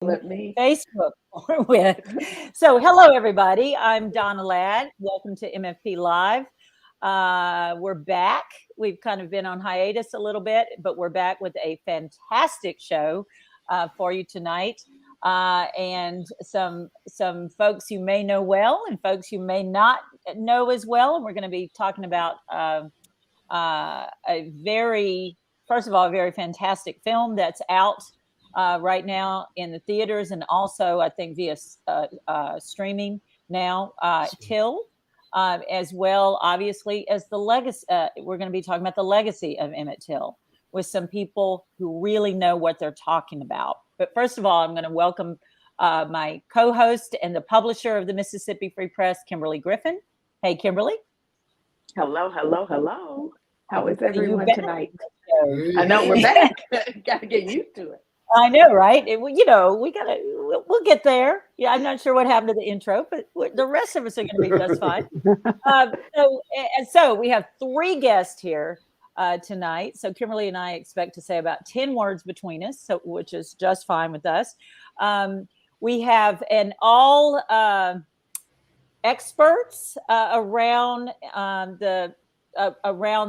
Let me. Facebook or with. So, hello everybody. I'm Donna Ladd. Welcome to MFP Live. We're back. We've kind of been on hiatus a little bit, but we're back with a fantastic show for you tonight, and some folks you may know well, and folks you may not know as well. And we're going to be talking about a very, first of all, a very fantastic film that's out right now in the theaters, and also I think via streaming now. Till, as well, obviously, as the legacy. We're going to be talking about the legacy of Emmett Till with some people who really know what they're talking about. But first of all, I'm going to welcome my co-host and the publisher of the Mississippi Free Press, Kimberly Griffin. Hey, Kimberly. Hello, hello, hello. How is So you everyone back? tonight? I know we're back. Got to get used to it. I know, right? We gotta. We'll get there. Yeah, I'm not sure what happened to the intro, but the rest of us are going to be just fine. So we have three guests here tonight. So Kimberly and I expect to say about 10 words between us, so which is just fine with us. We have an all experts around the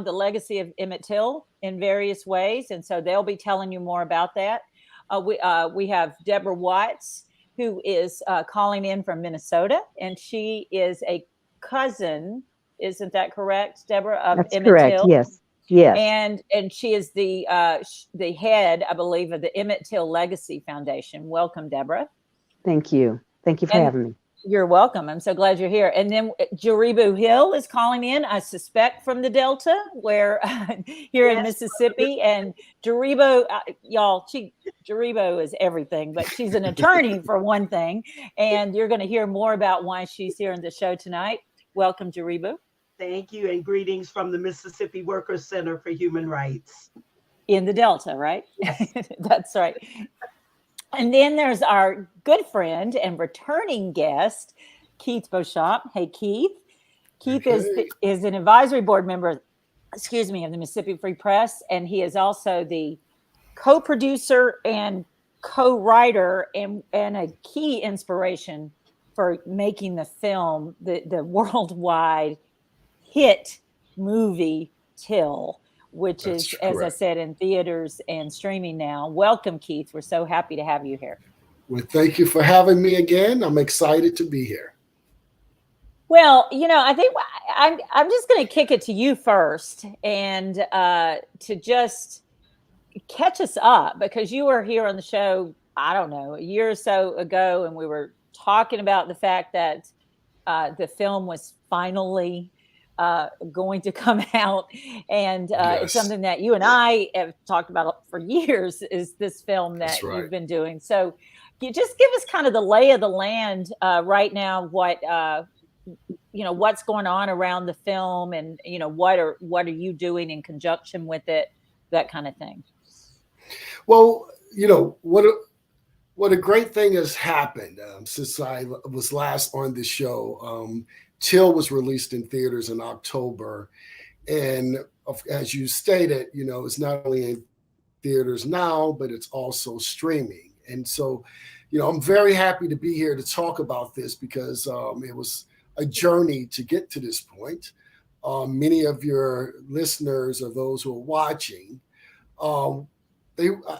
legacy of Emmett Till in various ways, and so they'll be telling you more about that. We have Deborah Watts, who is calling in from Minnesota, and she is a cousin. Isn't that correct, Deborah? Of That's Emmett correct. Till, Yes. and she is the head, I believe, of the Emmett Till Legacy Foundation. Welcome, Deborah. Thank you. Thank you for having me. You're welcome. I'm so glad you're here. And then Jaribu Hill is calling in, I suspect from the Delta, where here in Mississippi. And Jaribu, y'all, Jaribu is everything, but she's an attorney for one thing. And you're going to hear more about why she's here in the show tonight. Welcome, Jaribu. Thank you, and greetings from the Mississippi Workers Center for Human Rights. In the Delta, right? Yes. That's right. And then there's our good friend and returning guest, Keith Beauchamp. Hey, Keith. Keith is an advisory board member, of the Mississippi Free Press, and he is also the co-producer and co-writer and a key inspiration for making the film, the worldwide hit movie Till, which is, as I said, in theaters and streaming now. Welcome, Keith. We're so happy to have you here. Well, thank you for having me again. I'm excited to be here. Well, I think I'm just going to kick it to you first, and to just catch us up, because you were here on the show, I don't know, a year or so ago, and we were talking about the fact that the film was finally going to come out, and it's something that you and I have talked about for years, is this film that you've been doing. So you just give us kind of the lay of the land right now, what's going on around the film, and what are you doing in conjunction with it, that kind of thing. Well, what a great thing has happened since I was last on the show. Till was released in theaters in October. And as you stated, it's not only in theaters now, but it's also streaming. And so, I'm very happy to be here to talk about this, because it was a journey to get to this point. Many of your listeners, or those who are watching,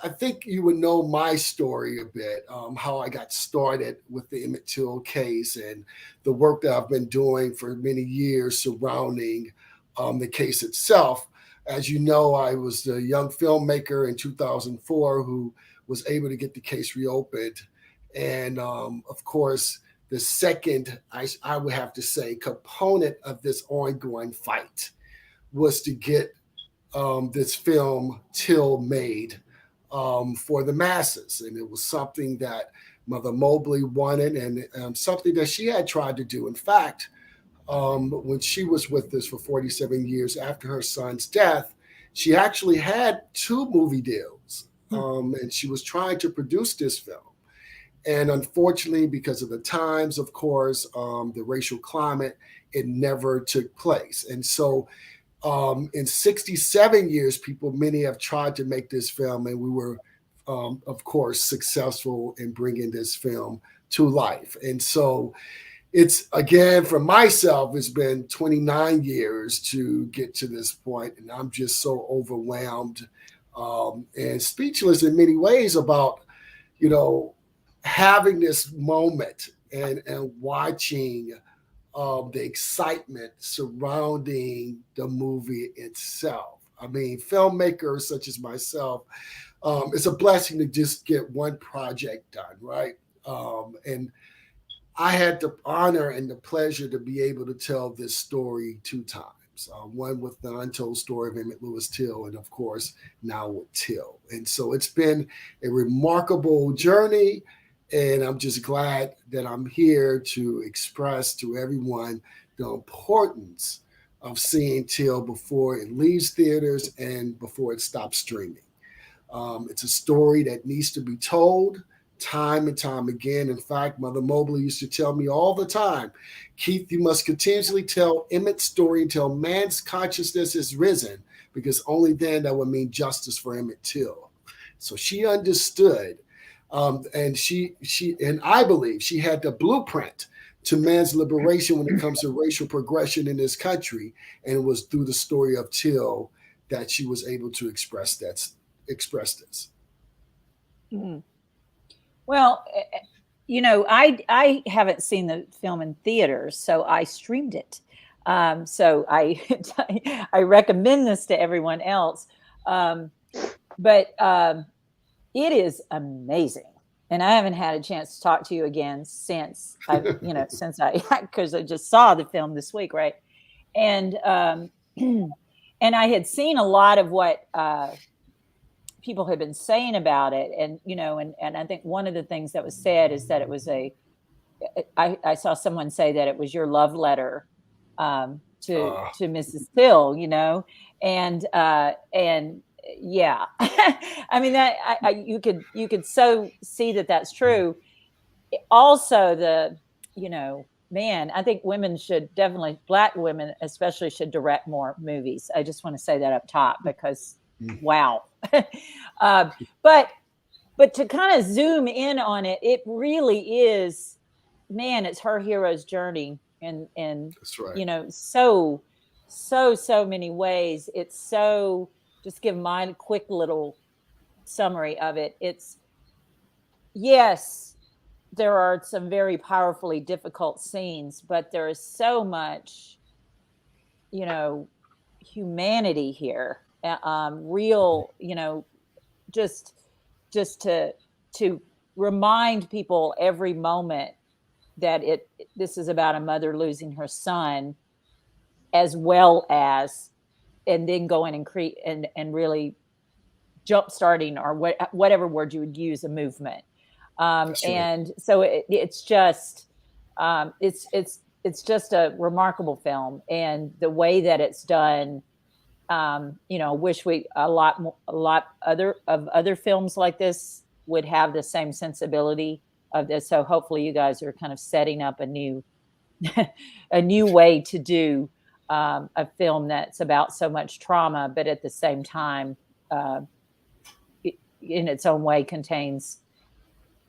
I think you would know my story a bit, how I got started with the Emmett Till case and the work that I've been doing for many years surrounding the case itself. As you know, I was the young filmmaker in 2004 who was able to get the case reopened. And of course, the second, I would have to say, component of this ongoing fight was to get this film Till made for the masses. And it was something that Mother Mobley wanted, and something that she had tried to do. In fact, when she was with us for 47 years after her son's death, she actually had 2 movie deals, and she was trying to produce this film. And unfortunately, because of the times, of course, the racial climate, it never took place. And so in 67 years, many have tried to make this film, and we were of course, successful in bringing this film to life. And so it's, again, for myself, it's been 29 years to get to this point, and I'm just so overwhelmed and speechless in many ways about, having this moment and watching the excitement surrounding the movie itself. I mean, filmmakers such as myself, it's a blessing to just get one project done, right? And I had the honor and the pleasure to be able to tell this story 2 times. One with the untold story of Emmett Lewis Till, and of course, now with Till. And so it's been a remarkable journey. And I'm just glad that I'm here to express to everyone the importance of seeing Till before it leaves theaters and before it stops streaming. It's a story that needs to be told time and time again. In fact, Mother Mobley used to tell me all the time, Keith, you must continuously tell Emmett's story until man's consciousness is risen, because only then that would mean justice for Emmett Till. So she understood, and and I believe she had the blueprint to man's liberation when it comes to racial progression in this country, and it was through the story of Till that she was able to express this. Mm-hmm. Well, I haven't seen the film in theaters, so I streamed it. So I I recommend this to everyone else. But it is amazing, and I haven't had a chance to talk to you again since because I just saw the film this week, right? And and I had seen a lot of what people had been saying about it, and and I think one of the things that was said is that it was I saw someone say that it was your love letter to Mrs. Till, and yeah, I mean that you could so see that that's true. Also, man, I think women should definitely, Black women especially, should direct more movies. I just want to say that up top because wow. But to kind of zoom in on it, it really is, man, it's her hero's journey, and That's right. so many ways. It's so, just give my quick little summary of it. It's, yes, there are some very powerfully difficult scenes, but there is so much, humanity here, real, just to remind people every moment that this is about a mother losing her son, as well as, and then going and create and really jump starting, or whatever word you would use, a movement. And so it's just it's just a remarkable film, and the way that it's done, wish a lot other films like this would have the same sensibility of this. So hopefully you guys are kind of setting up a new way to do a film that's about so much trauma, but at the same time, in its own way, contains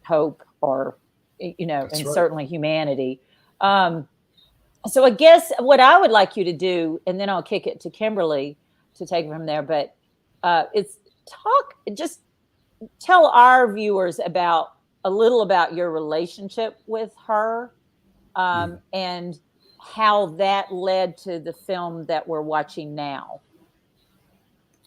hope, or and right, certainly humanity. So I guess what I would like you to do, and then I'll kick it to Kimberly to take it from there, but just tell our viewers a little about your relationship with her, and how that led to the film that we're watching now.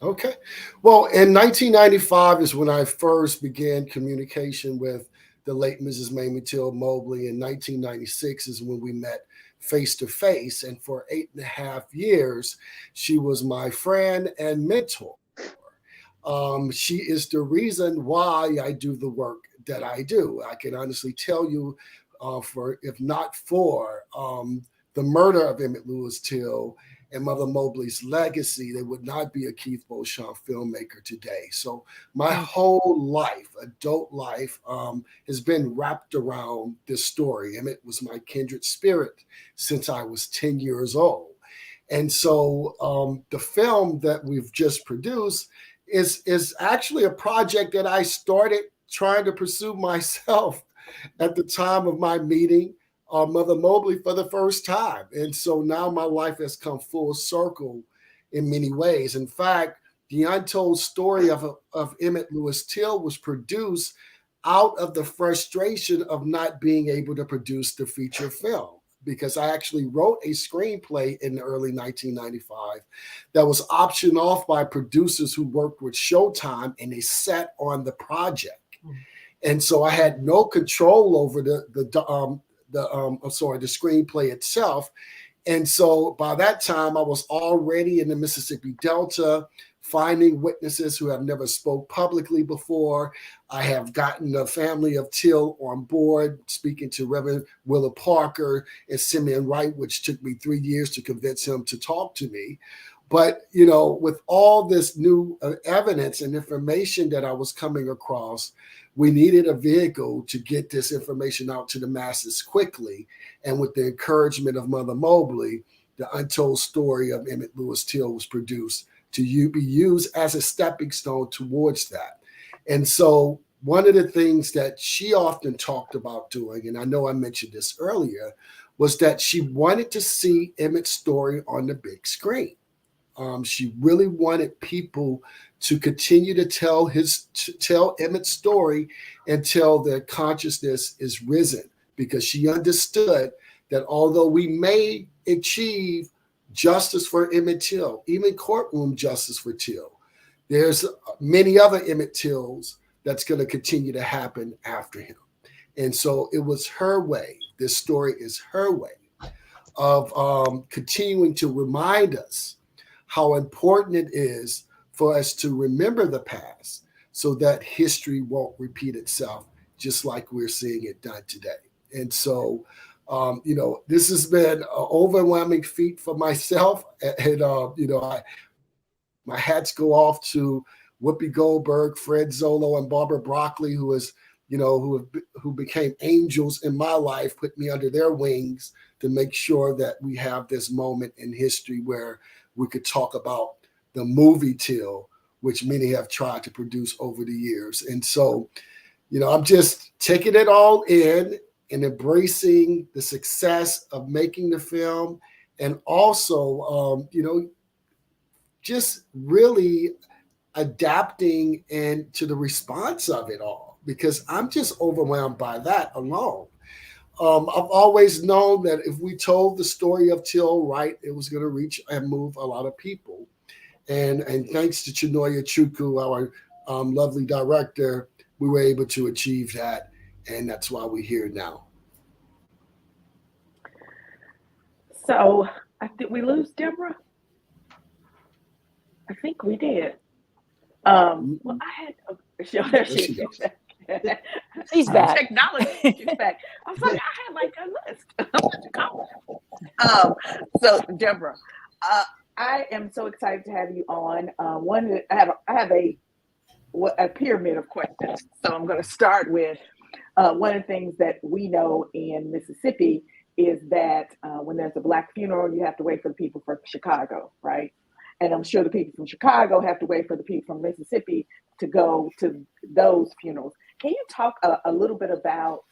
Okay. Well, in 1995 is when I first began communication with the late Mrs. Mamie Till Mobley. In 1996 is when we met face to face. And for 8.5 years, she was my friend and mentor. She is the reason why I do the work that I do. I can honestly tell you, if not for the murder of Emmett Lewis Till and Mother Mobley's legacy, there would not be a Keith Beauchamp filmmaker today. So my whole life, adult life, has been wrapped around this story. Emmett was my kindred spirit since I was 10 years old. And so the film that we've just produced is actually a project that I started trying to pursue myself at the time of my meeting Mother Mobley for the first time. And so now my life has come full circle in many ways. In fact, the untold story of Emmett Lewis Till was produced out of the frustration of not being able to produce the feature film, because I actually wrote a screenplay in the early 1995 that was optioned off by producers who worked with Showtime, and they sat on the project. And so I had no control over the screenplay itself. And so by that time, I was already in the Mississippi Delta, finding witnesses who have never spoke publicly before. I have gotten the family of Till on board, speaking to Reverend Willa Parker and Simeon Wright, which took me 3 years to convince him to talk to me. But, you know, with all this new evidence and information that I was coming across, we needed a vehicle to get this information out to the masses quickly. And with the encouragement of Mother Mobley, the untold story of Emmett Lewis Till was produced to be used as a stepping stone towards that. And so one of the things that she often talked about doing, and I know I mentioned this earlier, was that she wanted to see Emmett's story on the big screen. She really wanted people to continue to tell Emmett's story until their consciousness is risen, because she understood that although we may achieve justice for Emmett Till, even courtroom justice for Till, there's many other Emmett Tills that's going to continue to happen after him. And so it was her way. This story is her way of continuing to remind us how important it is for us to remember the past so that history won't repeat itself, just like we're seeing it done today. And so, you know, this has been an overwhelming feat for myself. And, you know, my hats go off to Whoopi Goldberg, Fred Zolo, and Barbara Broccoli, who is, you know, who became angels in my life, put me under their wings to make sure that we have this moment in history where we could talk about the movie Till, which many have tried to produce over the years. And so, you know, I'm just taking it all in and embracing the success of making the film, and also, you know, just really adapting and to the response of it all, because I'm just overwhelmed by that alone. I've always known that if we told the story of Till right, it was going to reach and move a lot of people. And thanks to Chinoya Chukwu, our lovely director, we were able to achieve that. And that's why we're here now. So did we lose Deborah? I think we did. Well, I had there she is. She's back. Technology, she's back. I was like, I had like a list. So Deborah, I am so excited to have you on. I have a pyramid of questions. So I'm going to start with one of the things that we know in Mississippi is that when there's a Black funeral, you have to wait for the people from Chicago, right? And I'm sure the people from Chicago have to wait for the people from Mississippi to go to those funerals. Can you talk a little bit about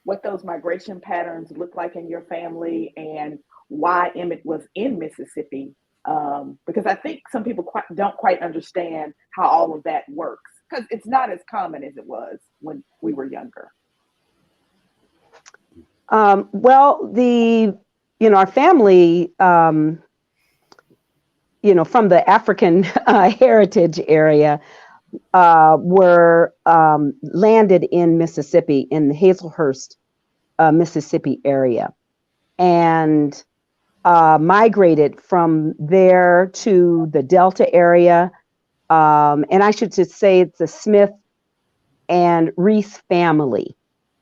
what those migration patterns look like in your family and why Emmett was in Mississippi? Because I think some people don't quite understand how all of that works, because it's not as common as it was when we were younger. Well, our family, from the African heritage area, were landed in Mississippi, in the Hazelhurst, Mississippi area, and migrated from there to the Delta area. And I should just say it's the Smith and Reese family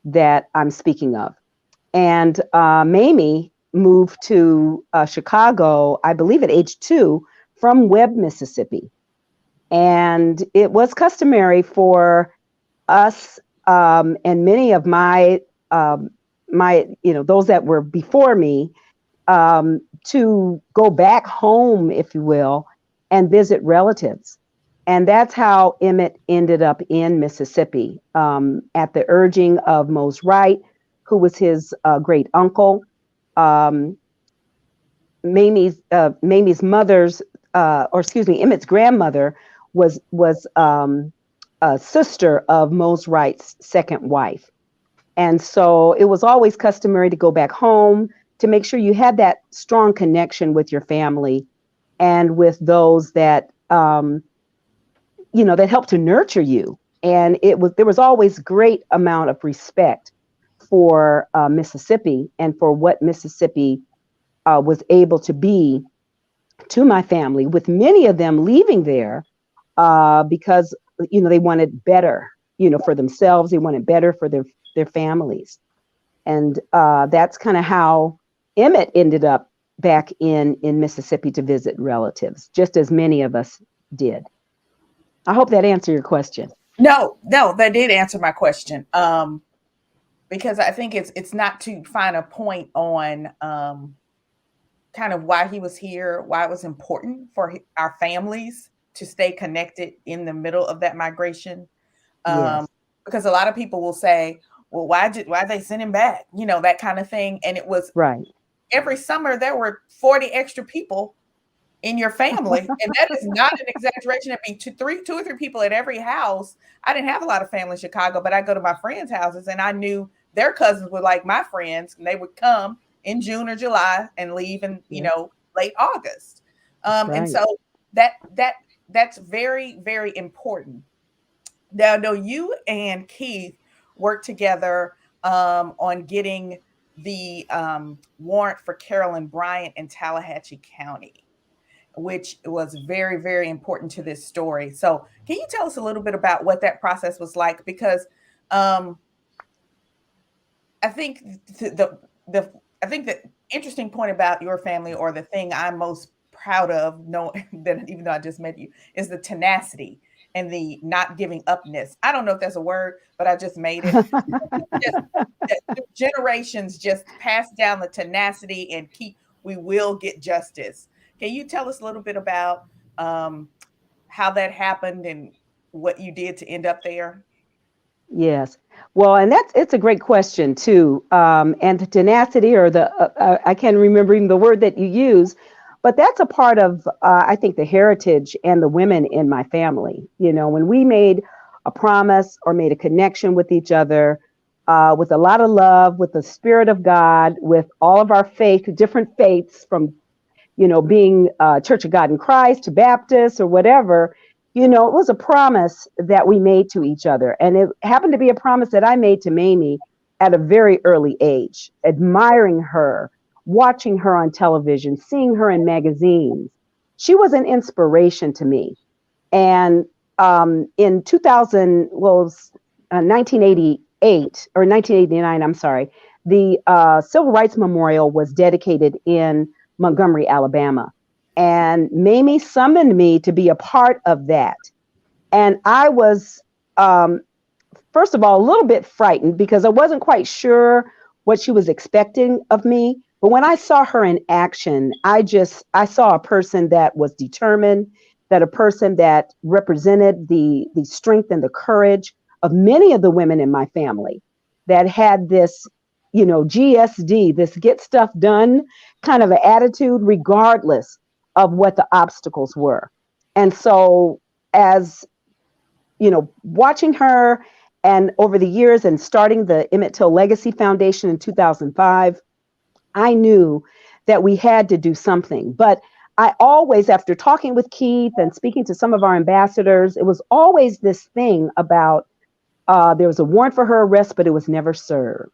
that I'm speaking of. And Mamie moved to Chicago, I believe at age 2, from Webb, Mississippi. And it was customary for us and many of my those that were before me to go back home, if you will, and visit relatives. And that's how Emmett ended up in Mississippi, at the urging of Mose Wright, who was his great uncle. Mamie's mother's, Emmett's grandmother was a sister of Mose Wright's second wife. And so it was always customary to go back home to make sure you had that strong connection with your family and with those that, that helped to nurture you. And there was always great amount of respect for Mississippi and for what Mississippi was able to be to my family, with many of them leaving there because, they wanted better, for themselves. They wanted better for their families. And that's kind of how Emmett ended up back in Mississippi to visit relatives, just as many of us did. I hope that answered your question. No, that did answer my question. Because I think it's not to find a point on kind of why he was here, why it was important for our families to stay connected in the middle of that migration. Yes. Because a lot of people will say, well, why they send him back? That kind of thing. And it was right. Every summer there were 40 extra people in your family. And that is not an exaggeration. It'd be two or three people at every house. I didn't have a lot of family in Chicago, but I go to my friends' houses and I knew their cousins were like my friends, and they would come in June or July and leave in, late August. Right. And so that's very, very important. Now, I know you and Keith worked together on getting the warrant for Carolyn Bryant in Tallahatchie County, which was very, very important to this story. So can you tell us a little bit about what that process was like? Because I think the interesting point about your family, or the thing I'm most proud of, even though I just met you, is the tenacity and the not giving upness. I don't know if that's a word, but I just made it. Generations just pass down the tenacity and we will get justice. Can you tell us a little bit about how that happened and what you did to end up there? Yes. Well, and it's a great question too. And the tenacity, or I can't remember even the word that you use, but that's a part of, I think, the heritage and the women in my family. When we made a promise or made a connection with each other, with a lot of love, with the Spirit of God, with all of our different faiths, from, being Church of God in Christ to Baptist or whatever, it was a promise that we made to each other. And it happened to be a promise that I made to Mamie at a very early age, admiring her, watching her on television, seeing her in magazines. She was an inspiration to me. And in 1988 or 1989, I'm sorry, the Civil Rights Memorial was dedicated in Montgomery, Alabama. And Mamie summoned me to be a part of that. And I was, first of all, a little bit frightened because I wasn't quite sure what she was expecting of me. But when I saw her in action, I saw a person that was determined, that a person that represented the strength and the courage of many of the women in my family that had this, GSD, this get stuff done kind of an attitude, regardless of what the obstacles were. And so as, watching her, and over the years and starting the Emmett Till Legacy Foundation in 2005, I knew that we had to do something. But I always, after talking with Keith and speaking to some of our ambassadors, it was always this thing about there was a warrant for her arrest, but it was never served.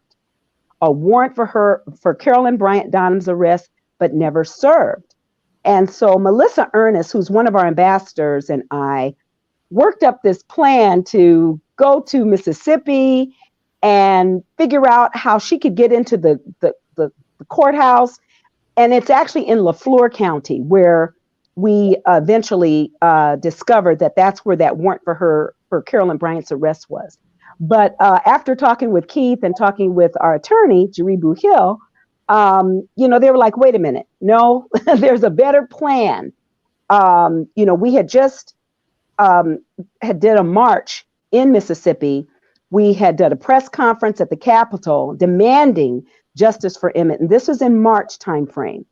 A warrant for Carolyn Bryant Donham's arrest, but never served. And so Melissa Ernest, who's one of our ambassadors, and I worked up this plan to go to Mississippi and figure out how she could get into the courthouse. And it's actually in LaFleur County, where we eventually discovered that that's where that warrant for Carolyn Bryant's arrest was. But after talking with Keith and talking with our attorney, Jaribu Hill, they were like, wait a minute, no, there's a better plan. We had just had did a march in Mississippi. We had done a press conference at the Capitol demanding justice for Emmett. And this was in March timeframe.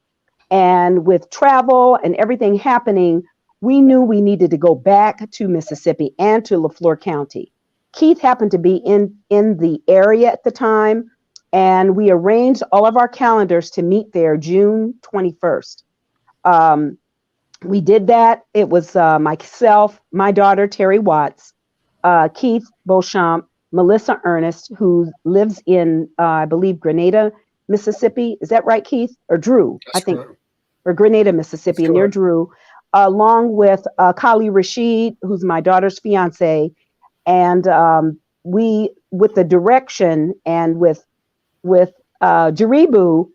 And with travel and everything happening, we knew we needed to go back to Mississippi and to LaFleur County. Keith happened to be in the area at the time, and we arranged all of our calendars to meet there June 21st. We did that. It was myself, my daughter, Terry Watts, Keith Beauchamp, Melissa Ernest, who lives in, I believe, Grenada, Mississippi. Is that right, Keith? Or Drew, That's I think. correct. Or Grenada, Mississippi, That's near correct. Drew, along with Kali Rashid, who's my daughter's fiance. And we, with the direction and with Jaribu,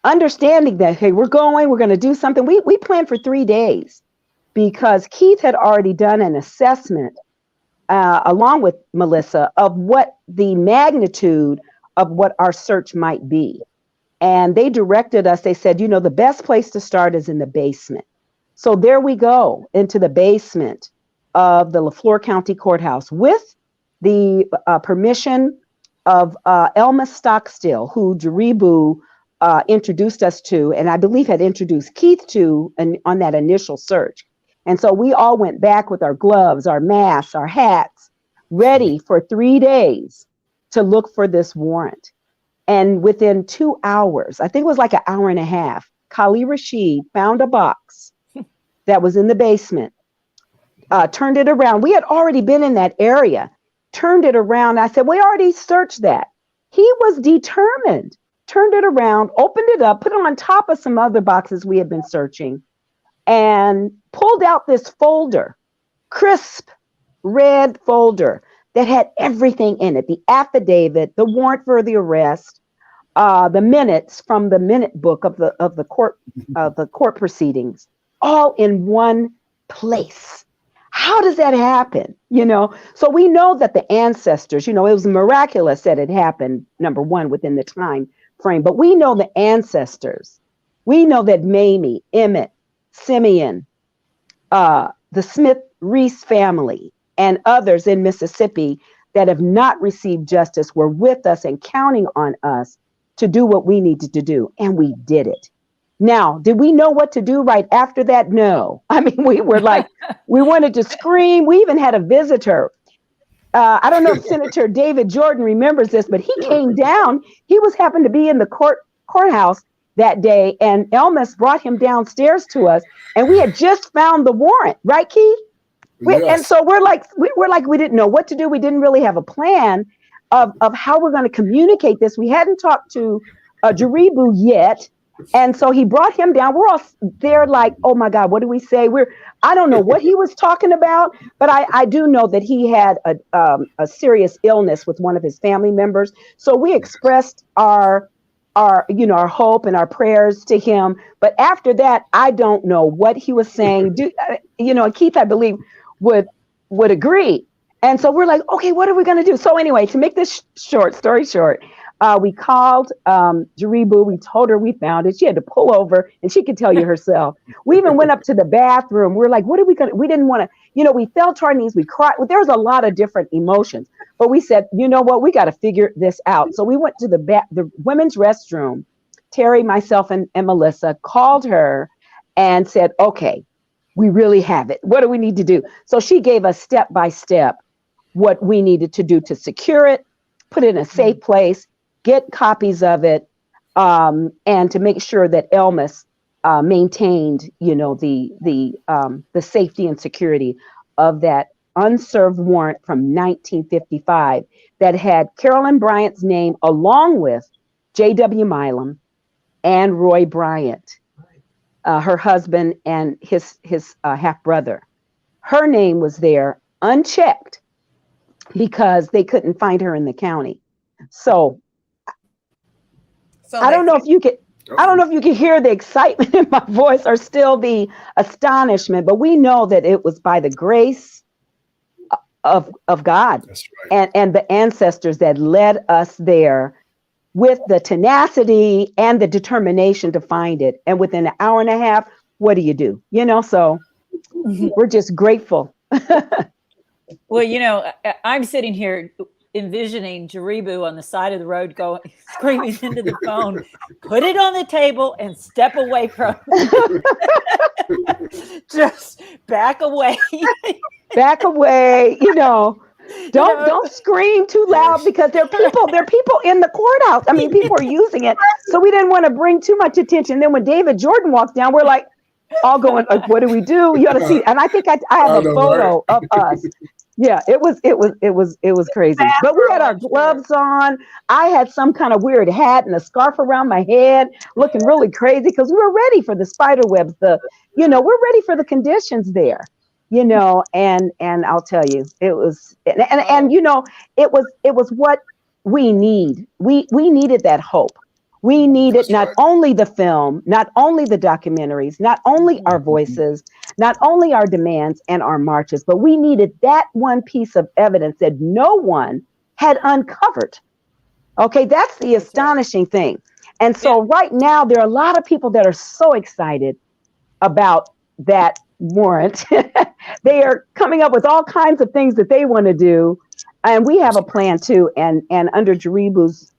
understanding that, hey, we're going to do something. We planned for 3 days because Keith had already done an assessment along with Melissa of what the magnitude of what our search might be. And they directed us, they said, the best place to start is in the basement. So there we go, into the basement of the LaFleur County Courthouse with the permission of Elma Stockstill, who Jaribu introduced us to, and I believe had introduced Keith to on that initial search. And so we all went back with our gloves, our masks, our hats, ready for 3 days to look for this warrant. And within 2 hours, I think it was like an hour and a half, Kali Rashid found a box that was in the basement, turned it around. We had already been in that area, turned it around. I said, we already searched that. He was determined, turned it around, opened it up, put it on top of some other boxes we had been searching, and pulled out this folder, crisp red folder that had everything in it: the affidavit, the warrant for the arrest, the minutes from the minute book of the court proceedings, all in one place. How does that happen? So we know that the ancestors, it was miraculous that it happened, number one, within the time frame, but we know the ancestors. We know that Mamie, Emmett, Simeon, the Smith-Reese family, and others in Mississippi that have not received justice were with us and counting on us to do what we needed to do. And we did it. Now, did we know what to do right after that? No. I mean, we were like, we wanted to scream. We even had a visitor. I don't know if Senator David Jordan remembers this, but he came down. He happened to be in the courthouse that day, and Elmas brought him downstairs to us, and we had just found the warrant, right, Keith? Yes. And so we didn't know what to do. We didn't really have a plan of how we're going to communicate this. We hadn't talked to Jaribu yet. And so he brought him down. We're all there like, oh my God, what do we say? I don't know what he was talking about, but I do know that he had a serious illness with one of his family members. So we expressed our hope and our prayers to him. But after that, I don't know what he was saying. Keith, I believe, would agree. And so we're like, okay, what are we going to do? So anyway, to make this story short, we called Jaribu. We told her we found it. She had to pull over, and she could tell you herself. We even went up to the bathroom. We're like, what are we going to, we didn't want to, we fell to our knees. We cried. There was a lot of different emotions, but we said, you know what, we got to figure this out. So we went to the women's restroom. Terry, myself, and Melissa called her and said, okay, we really have it. What do we need to do? So she gave us step by step what we needed to do to secure it, put it in a safe place, get copies of it, and to make sure that Elmas maintained, the safety and security of that unserved warrant from 1955 that had Carolyn Bryant's name along with J.W. Milam and Roy Bryant, her husband and his half brother. Her name was there unchecked because they couldn't find her in the county. So I don't know if you can hear the excitement in my voice or still the astonishment, but we know that it was by the grace of God. That's right. and the ancestors that led us there with the tenacity and the determination to find it. And within an hour and a half, what do? So we're just grateful. Well, I'm sitting here envisioning Jaribu on the side of the road going, screaming into the phone, put it on the table and step away from it. Just back away. Back away, don't scream too loud because there are people in the courthouse. I mean, people are using it. So we didn't want to bring too much attention. Then when David Jordan walks down, we're like all going, like, what do we do? You ought to see. And I think I have a photo of us. Yeah, it was crazy. But we had our gloves on. I had some kind of weird hat and a scarf around my head, looking really crazy because we were ready for the spider webs. We're ready for the conditions there. And I'll tell you, it was, and it was what we need. We needed that hope. We needed not only the film, not only the documentaries, not only our voices, not only our demands and our marches, but we needed that one piece of evidence that no one had uncovered. Okay, that's the astonishing thing. And so right now, there are a lot of people that are so excited about that warrant. They are coming up with all kinds of things that they want to do. And we have a plan too. And under Jaribu's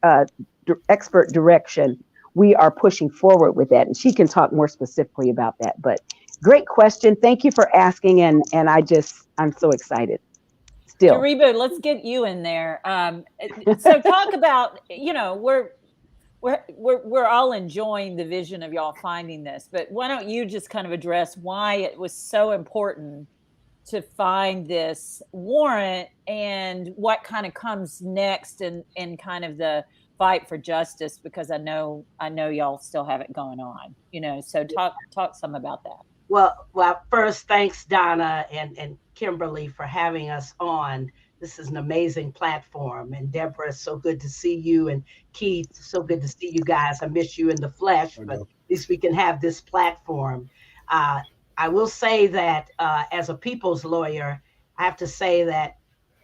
expert direction, we are pushing forward with that. And she can talk more specifically about that. But great question. Thank you for asking. And I'm so excited. Still. Jaribu, let's get you in there. So talk about, we're all enjoying the vision of y'all finding this, but why don't you just kind of address why it was so important to find this warrant and what kind of comes next in kind of the fight for justice, because I know y'all still have it going on, so talk some about that. Well, first, thanks, Donna and Kimberly, for having us on. This is an amazing platform. And Deborah, so good to see you. And Keith, so good to see you guys. I miss you in the flesh, but at least we can have this platform. I will say that as a people's lawyer, I have to say that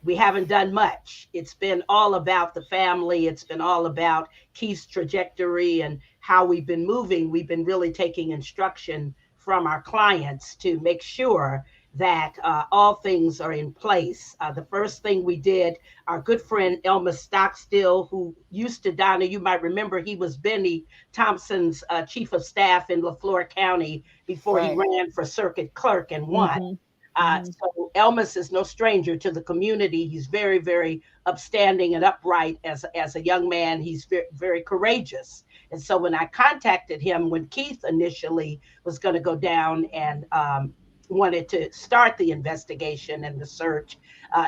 we haven't done much. It's been all about the family. It's been all about Keith's trajectory and how we've been moving. We've been really taking instruction from our clients to make sure that all things are in place. The first thing we did, our good friend Elmer Stockstill, who used to, Donna, you might remember, he was Benny Thompson's chief of staff in LaFleur County before he ran for circuit clerk and won. So Elmas is no stranger to the community. He's very, very upstanding and upright as a young man. He's very, very courageous. And so when I contacted him, when Keith initially was going to go down and wanted to start the investigation and the search,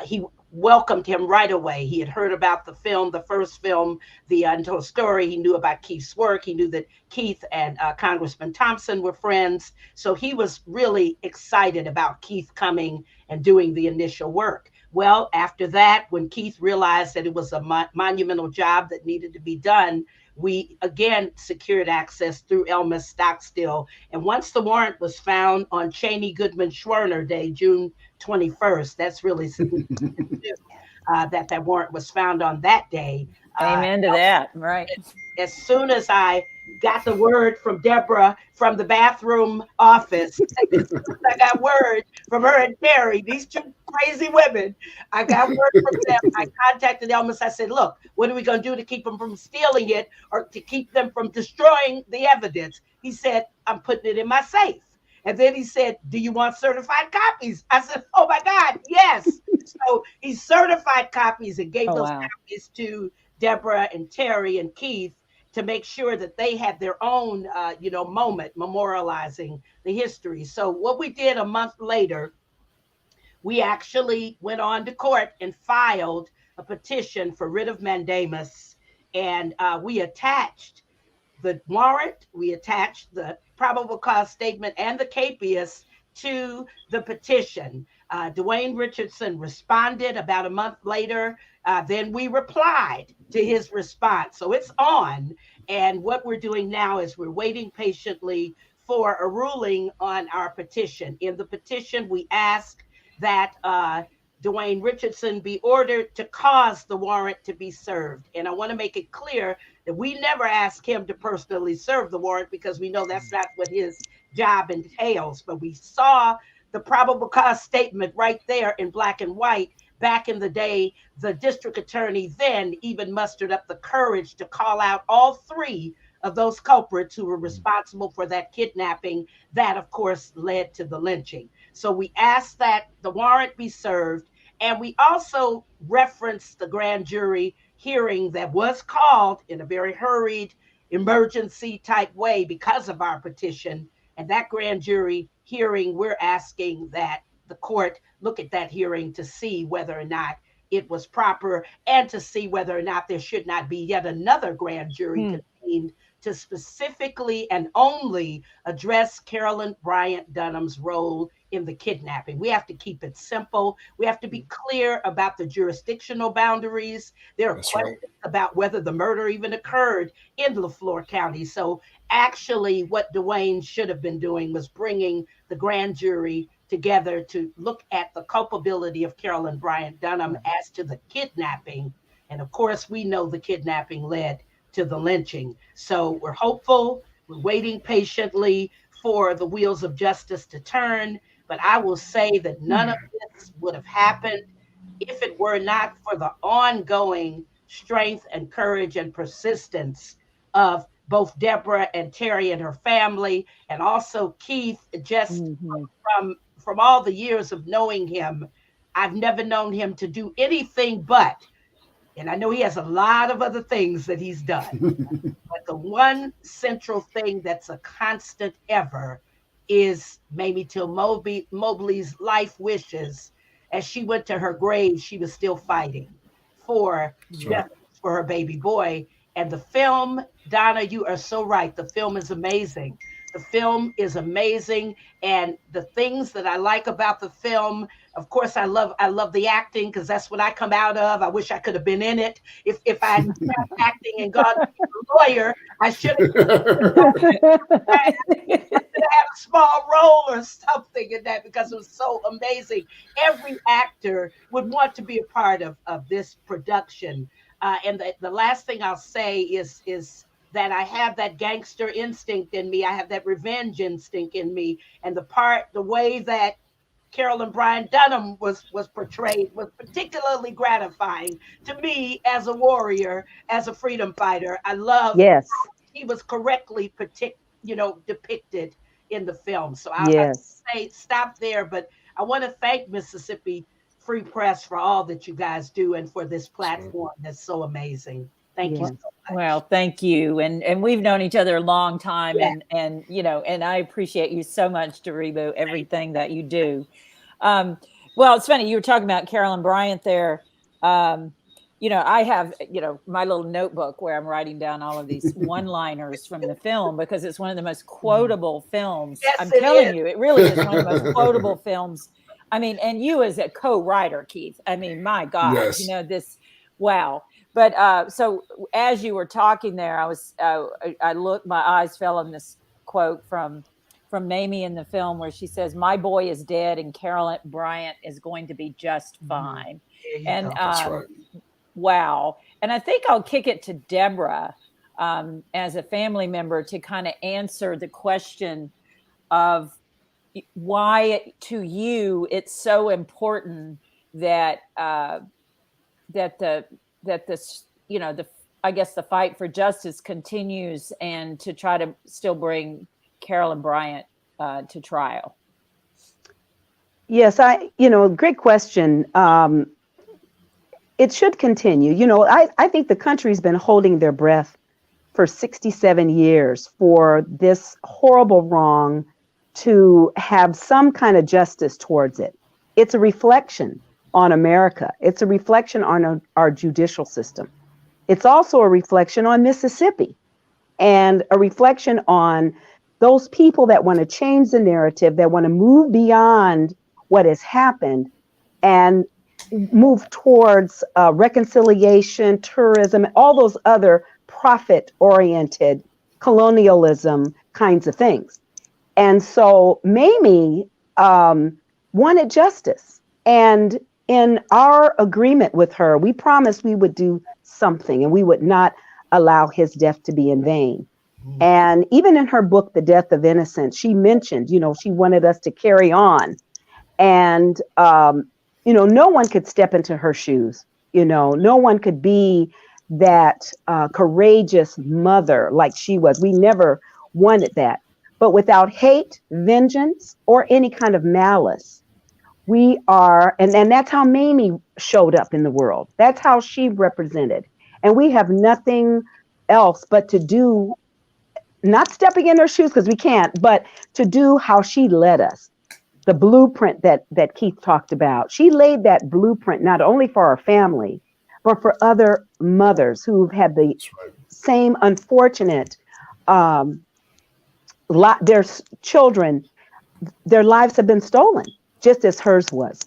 he welcomed him right away. He had heard about the film, the first film, The Untold Story. He knew about Keith's work. He knew that Keith and Congressman Thompson were friends. So he was really excited about Keith coming and doing the initial work. Well, after that, when Keith realized that it was a monumental job that needed to be done, we again secured access through Elmer Stockstill. And once the warrant was found on Cheney Goodman Schwerner Day, June 21st, that's really significant that warrant was found on that day. Amen to that, right. As soon as I got the word from Deborah from the bathroom office, I got word from her and Terry, these two crazy women. I got word from them. I contacted Elmas. I said, look, what are we going to do to keep them from stealing it or to keep them from destroying the evidence? He said, I'm putting it in my safe. And then he said, do you want certified copies? I said, oh my God, yes. So he certified copies and gave those copies to Deborah and Terry and Keith to make sure that they had their own, moment memorializing the history. So what we did a month later, we actually went on to court and filed a petition for writ of mandamus. And we attached the warrant, we attached the probable cause statement and the capias to the petition. Dwayne Richardson responded about a month later. Then we replied to his response. So it's on. And what we're doing now is we're waiting patiently for a ruling on our petition. In the petition, we ask that Dwayne Richardson be ordered to cause the warrant to be served. And I want to make it clear that we never asked him to personally serve the warrant because we know that's not what his job entails. But we saw the probable cause statement right there in black and white. Back in the day, the district attorney then even mustered up the courage to call out all three of those culprits who were responsible for that kidnapping that, of course, led to the lynching. So we asked that the warrant be served. And we also referenced the grand jury hearing that was called in a very hurried emergency type way because of our petition. And that grand jury hearing, we're asking that the court look at that hearing to see whether or not it was proper and to see whether or not there should not be yet another grand jury convened to specifically and only address Carolyn Bryant Dunham's role in the kidnapping. We have to keep it simple. We have to be clear about the jurisdictional boundaries. There are questions about whether the murder even occurred in LaFleur County. So actually what Dwayne should have been doing was bringing the grand jury together to look at the culpability of Carolyn Bryant Dunham as to the kidnapping. And of course, we know the kidnapping led to the lynching. So we're hopeful, we're waiting patiently for the wheels of justice to turn. But I will say that none of this would have happened if it were not for the ongoing strength and courage and persistence of both Deborah and Terry and her family, and also Keith. Just from all the years of knowing him, I've never known him to do anything but, and I know he has a lot of other things that he's done, but the one central thing that's a constant ever is Mamie Till Mobley's life wishes. As she went to her grave, she was still fighting for justice for her baby boy. And the film, Donna, you are so right. The film is amazing. The film is amazing. And the things that I like about the film, of course, I love the acting because that's what I come out of. I wish I could have been in it. If I had stopped acting and gone to be a lawyer, I should have had a small role or something in that because it was so amazing. Every actor would want to be a part of this production. And the last thing I'll say is that I have that gangster instinct in me. I have that revenge instinct in me. And the way that Carolyn Bryant Dunham was portrayed was particularly gratifying to me as a warrior, as a freedom fighter. I love how he was correctly depicted in the film. So I'll say stop there, but I want to thank Mississippi Free Press for all that you guys do and for this platform that's so amazing. Thank you so much. Well, thank you. And we've known each other a long time, and I appreciate you so much, Daribu, everything that you do. Well, it's funny, you were talking about Carolyn Bryant there. I have, my little notebook where I'm writing down all of these one-liners from the film because it's one of the most quotable films. Yes, I'm telling you, it really is one of the most quotable films. I mean, and you as a co-writer, Keith, I mean, my God, wow. But so as you were talking there, I looked, my eyes fell on this quote from Mamie in the film where she says, "My boy is dead and Carolyn Bryant is going to be just fine." And wow. And I think I'll kick it to Deborah as a family member to kind of answer the question of why to you it's so important that the fight for justice continues and to try to still bring Carolyn Bryant to trial. Yes, great question. It should continue. I think the country's been holding their breath for 67 years for this horrible wrong to have some kind of justice towards it. It's a reflection on America. It's a reflection on our judicial system. It's also a reflection on Mississippi and a reflection on those people that want to change the narrative, that want to move beyond what has happened and move towards reconciliation, tourism, all those other profit-oriented colonialism kinds of things. And so Mamie wanted justice. And in our agreement with her, we promised we would do something and we would not allow his death to be in vain. And even in her book, The Death of Innocence, she mentioned, she wanted us to carry on And, no one could step into her shoes. No one could be that courageous mother like she was. We never wanted that. But without hate, vengeance, or any kind of malice, we are, and that's how Mamie showed up in the world. That's how she represented. And we have nothing else but to do, not stepping in her shoes because we can't, but to do how she led us. The blueprint that Keith talked about. She laid that blueprint not only for our family, but for other mothers who've had the same unfortunate, their children, their lives have been stolen, just as hers was.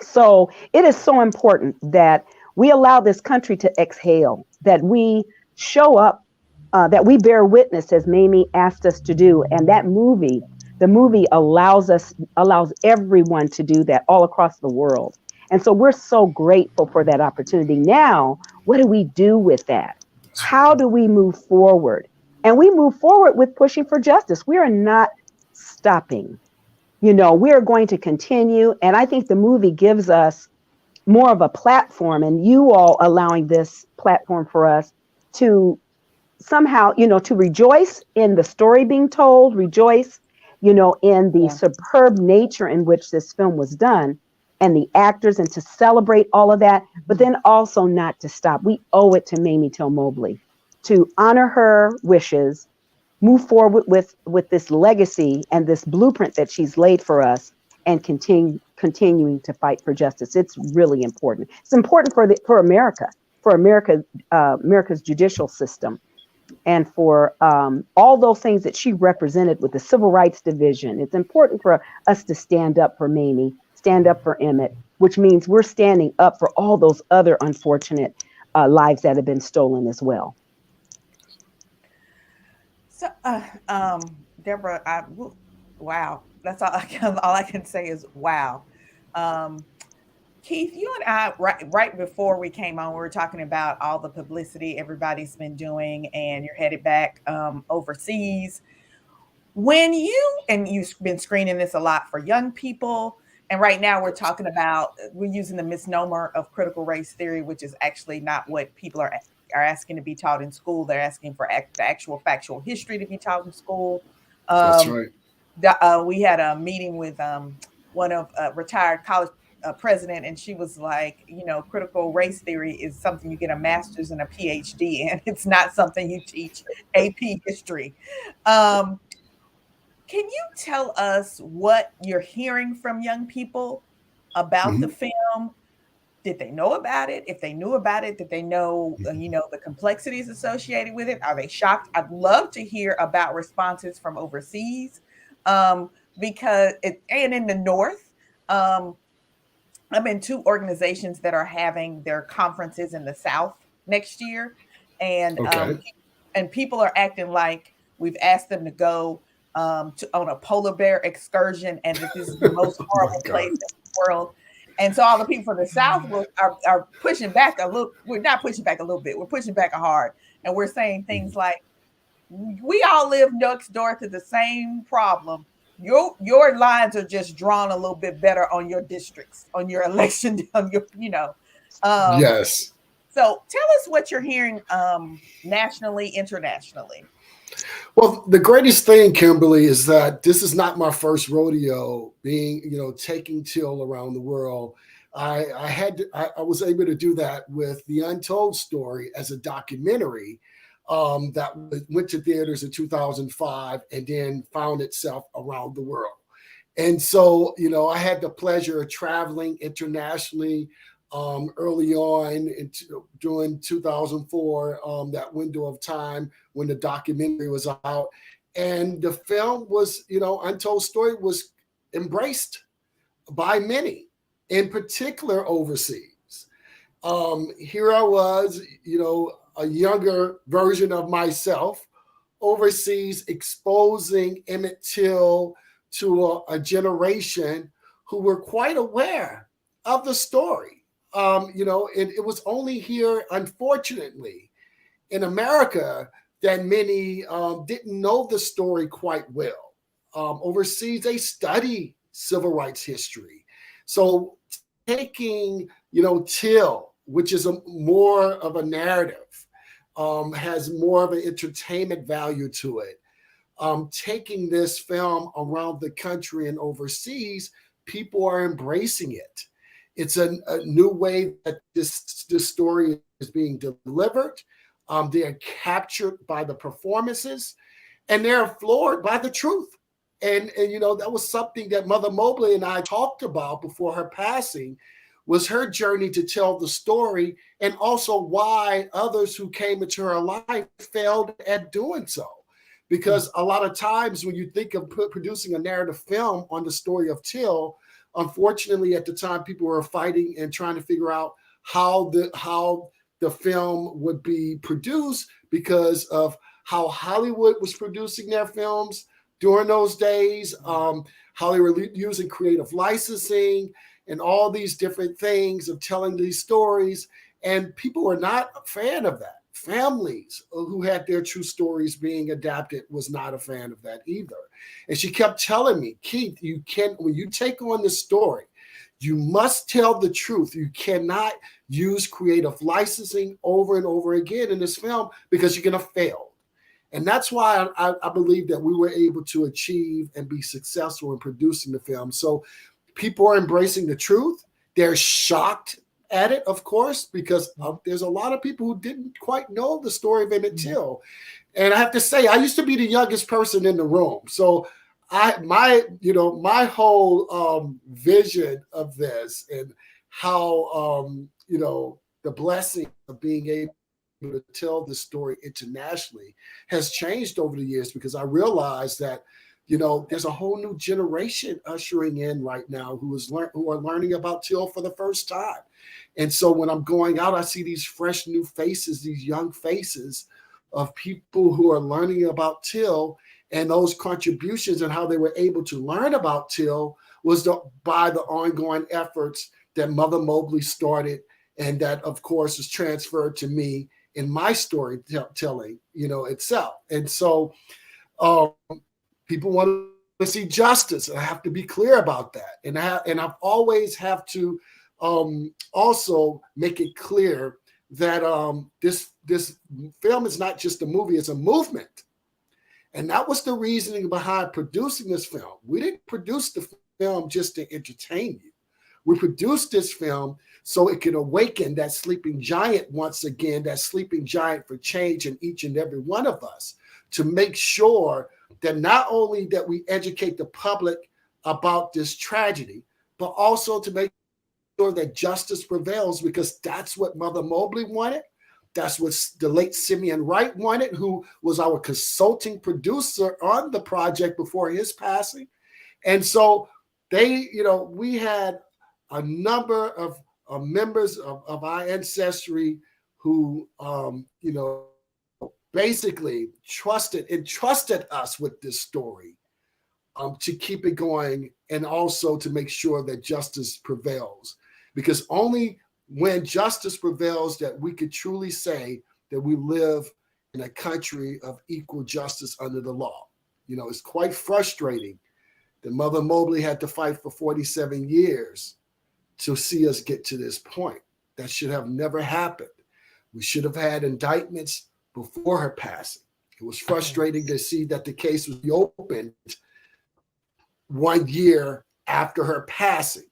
So it is so important that we allow this country to exhale, that we show up, that we bear witness as Mamie asked us to do. And that movie, the movie allows everyone to do that all across the world. And so we're so grateful for that opportunity. Now, what do we do with that? How do we move forward? And we move forward with pushing for justice. We are not stopping. We are going to continue. And I think the movie gives us more of a platform, and you all allowing this platform for us to somehow, to rejoice in the story being told, rejoice, in the superb nature in which this film was done and the actors, and to celebrate all of that, but then also not to stop. We owe it to Mamie Till Mobley to honor her wishes, move forward with this legacy and this blueprint that she's laid for us, and continuing to fight for justice. It's really important. It's important for America's judicial system, and for all those things that she represented with the Civil Rights Division. It's important for us to stand up for Mamie, stand up for Emmett, which means we're standing up for all those other unfortunate lives that have been stolen as well. So, Deborah, wow, that's all I can say is wow. Keith, you and I, right before we came on, we were talking about all the publicity everybody's been doing, and you're headed back overseas. You've been screening this a lot for young people, and right now we're using the misnomer of critical race theory, which is actually not what people are asking to be taught in school. They're asking for the actual factual history to be taught in school. That's right. We had a meeting with one of retired college president, and she was like, critical race theory is something you get a master's and a PhD in. It's not something you teach AP history. Can you tell us what you're hearing from young people about the film? Did they know about it? If they knew about it, did they know, the complexities associated with it? Are they shocked? I'd love to hear about responses from overseas, because and in the North, I'm in two organizations that are having their conferences in the South next year, and and people are acting like we've asked them to go on a polar bear excursion, and that this is the most horrible place in the world. And so all the people from the South are pushing back a little. We're not pushing back a little bit. We're pushing back hard. And we're saying things like, we all live next door to the same problem. Your lines are just drawn a little bit better on your districts, on your election, on your, Yes. So tell us what you're hearing nationally, internationally. Well, the greatest thing, Kimberly, is that this is not my first rodeo being, taking Till around the world. I was able to do that with The Untold Story as a documentary that went to theaters in 2005 and then found itself around the world. And so, I had the pleasure of traveling internationally early on during 2004, that window of time when the documentary was out. And the film was, Untold Story was embraced by many, in particular overseas. Here I was, a younger version of myself overseas, exposing Emmett Till to a generation who were quite aware of the story. It was only here, unfortunately, in America that many didn't know the story quite well. Overseas, they study civil rights history. So taking, Till, which is more of a narrative, has more of an entertainment value to it. Taking this film around the country and overseas, people are embracing it. It's a new way that this story is being delivered. They are captured by the performances, and they're floored by the truth. And that was something that Mother Mobley and I talked about before her passing, was her journey to tell the story, and also why others who came into her life failed at doing so. Because a lot of times when you think of producing a narrative film on the story of Till, unfortunately at the time people were fighting and trying to figure out how the film would be produced, because of how Hollywood was producing their films during those days, how they were using creative licensing and all these different things of telling these stories. And people were not a fan of that. Families who had their true stories being adapted was not a fan of that either. And she kept telling me, Keith, when you take on this story, you must tell the truth. You cannot use creative licensing over and over again in this film, because you're going to fail. And that's why I believe that we were able to achieve and be successful in producing the film. So people are embracing the truth. They're shocked at it, of course, because there's a lot of people who didn't quite know the story of Emmett Till. And I have to say, I used to be the youngest person in the room. So my whole vision of this, and how, the blessing of being able to tell the story internationally has changed over the years, because I realized that, there's a whole new generation ushering in right now who are learning about Till for the first time. And so when I'm going out, I see these fresh new faces, these young faces of people who are learning about Till, and those contributions and how they were able to learn about Till was by the ongoing efforts that Mother Mobley started, and that, of course, is transferred to me in my storytelling, itself. And so people want to see justice. I have to be clear about that. And I've always have to also make it clear that this film is not just a movie, it's a movement. And that was the reasoning behind producing this film. We didn't produce the film just to entertain you. We produced this film so it could awaken that sleeping giant once again, that sleeping giant for change in each and every one of us, to make sure that not only that we educate the public about this tragedy, but also to make sure that justice prevails, because that's what Mother Mobley wanted. That's what the late Simeon Wright wanted, who was our consulting producer on the project before his passing. And so we had a number of members of our ancestry who, basically entrusted us with this story, to keep it going, and also to make sure that justice prevails. Because only when justice prevails that we could truly say that we live in a country of equal justice under the law. It's quite frustrating that Mother Mobley had to fight for 47 years to see us get to this point. That should have never happened. We should have had indictments before her passing. It was frustrating to see that the case was reopened 1 year after her passing.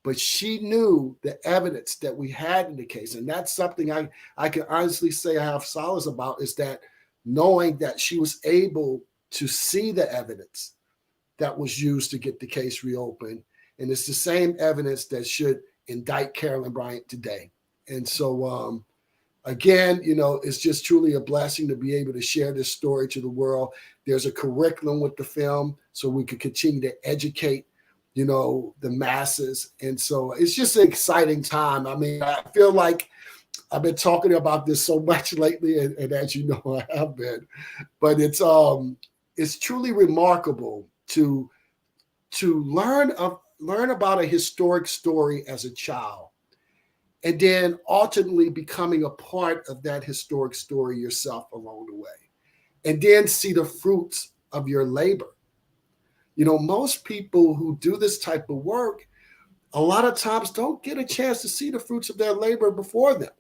But she knew the evidence that we had in the case. And that's something I can honestly say I have solace about, is that knowing that she was able to see the evidence that was used to get the case reopened. And it's the same evidence that should indict Carolyn Bryant today. And so, again, it's just truly a blessing to be able to share this story to the world. There's a curriculum with the film so we can continue to educate the masses. And so it's just an exciting time. I mean, I feel like I've been talking about this so much lately, and as you know, I have been, but it's truly remarkable to learn about a historic story as a child, and then ultimately becoming a part of that historic story yourself along the way, and then see the fruits of your labor. Most people who do this type of work, a lot of times don't get a chance to see the fruits of their labor before them.